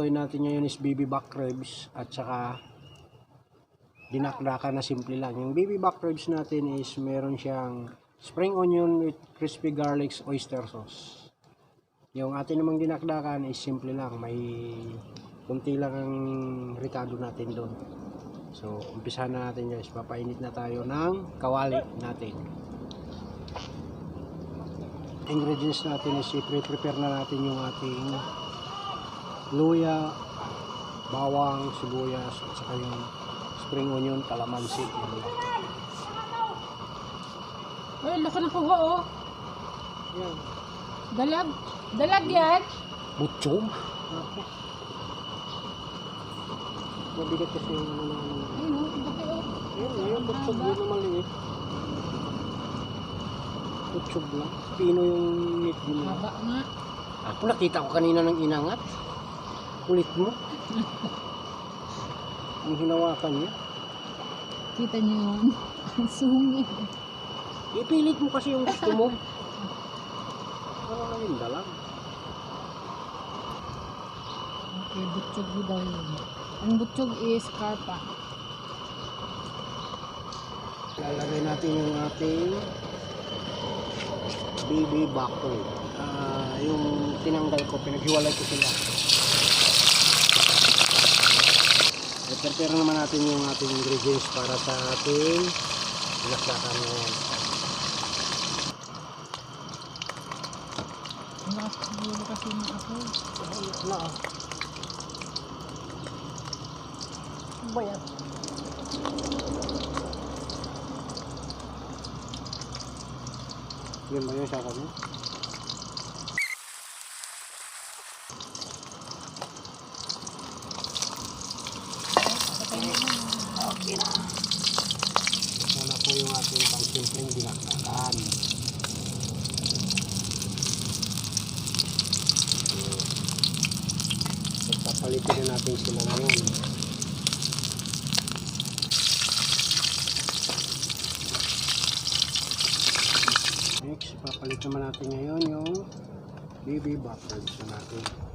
lulutuin natin ngayon is baby back ribs at saka dinakdakan na simple lang. Yung baby back ribs natin is meron siyang spring onion with crispy garlic oyster sauce. Yung atin namang dinakdakan is simple lang, may kunti lang ang ricado natin doon. So umpisahan na natin guys, papainit na tayo ng kawali natin. Ingredients natin is i-prepare na natin yung ating luya, bawang, sibuyas at saka yung spring onion, kalamansi. Ay, laki na kuha oh. Yan. Dalag yan. Butchog. Mabigat kasi yung ano na ano. Ayun oh, laki oh. Ayun, butchog yun na maliit. Butchog lang. Pino yung meat din. Haba nga. Ako nakita ko kanina ng inangat. Kulit mo. Ang hinawakan niya. Kita niyo yun. Ang sungit. Ipilit mo kasi yung gusto mo. Ano na yun, dalang. Okay, butchog daw yun. Ang butchog is karpa. Lalagay natin yung ating baby back rib. Yung tinanggal ko, pinaghiwalay ko sila. I-prepare naman natin yung ating ingredients para sa ating dinakdakan ngayon. Nakasigulo kasi na ako. Wala ah. Bayat. Yan ba yung saka mo? Okay na. Ito na po yung ating pang-simpleng dinakdakan. Pagpapalitin na natin sila ngayon. Next, papalit naman natin ngayon yung baby back ribs na natin.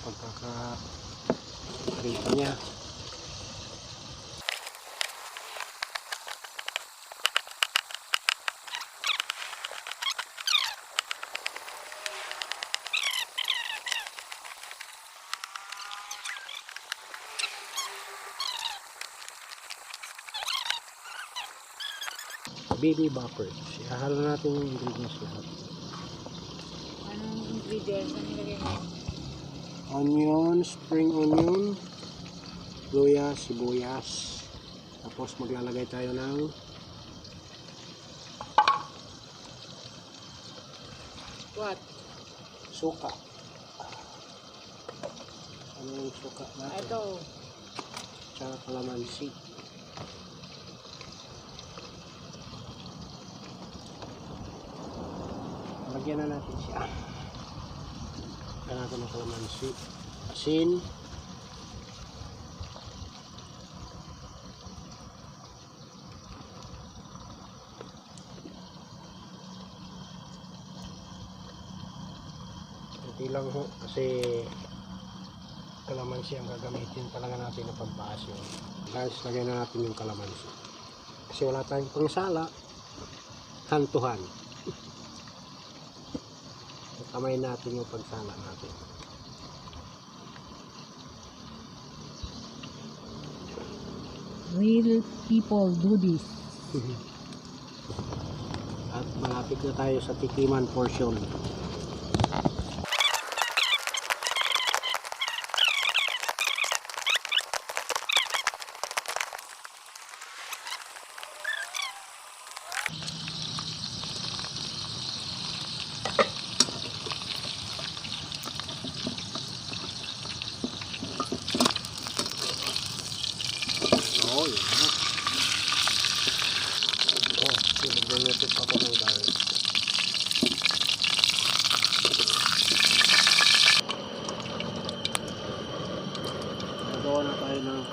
Pagkaka-rito niya. Baby backers. Ihahalo natin yung ingredients lahat. Anong ingredients ang nilagay mo? Onion, spring onion, luya, sibuyas. Tapos maglalagay tayo ng What? suka. Ano yung suka natin? Ito. Tsaka kalamansi. Lagyan na natin siya. Lagyan natin ng kalamansi. Asin. Kunti lang ho kasi kalamansi ang gagamitin talaga natin na pampaasin. Guys, lagyan na natin yung kalamansi. Kasi wala tayong pangsala. Hantuhan. Kamay natin yung pagsala natin. Real people do this. At malapit na tayo sa tikiman portion.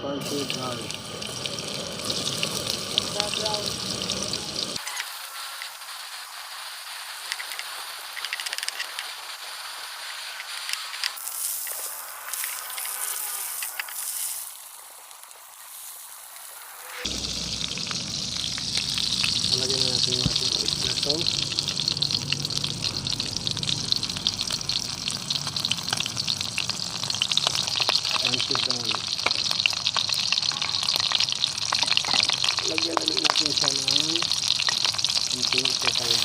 crunchy garlic. Brown. Lagyan na natin yung ating oyster sauce. Crunchy garlic. Lagyan na natin siya ng konting tatay.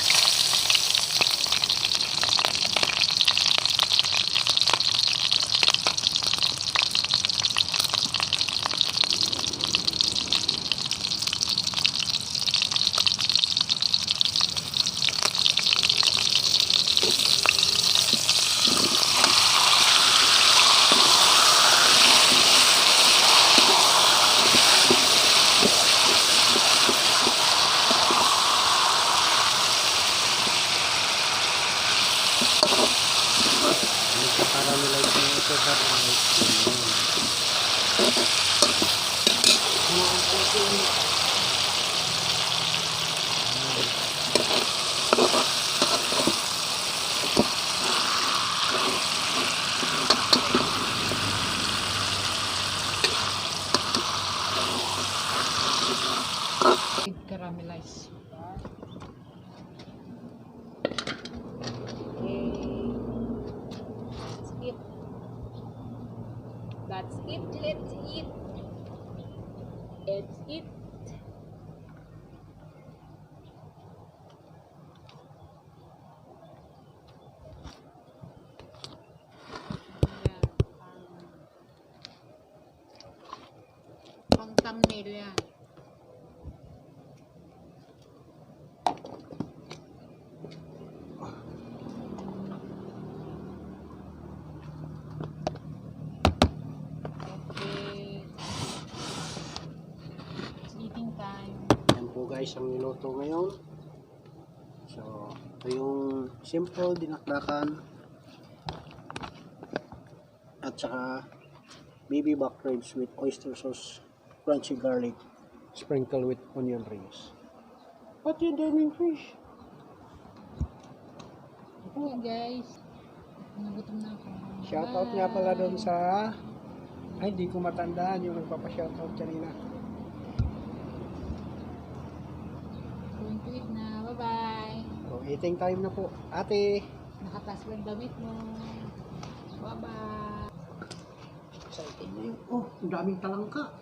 Para nila yung ito sa rice. Caramelize. That's it. Let's eat. Let's eat. Pang thumbnail yan. Yan po guys ang niluto ngayon. So, ito yung simple dinakdakan at saka baby back ribs with oyster sauce, crunchy garlic, sprinkle with onion rings. What yung daming fish? Okay guys. Nagutom na ako. Shoutout nga pala doon sa ay hindi ko matandaan yung nagpapa-shoutout kanina. Going to eat na. Bye-bye. So, eating time na po. Ate! Nakatas lang damit mo. Bye-bye. Excited na yun. Oh, ang daming talangka.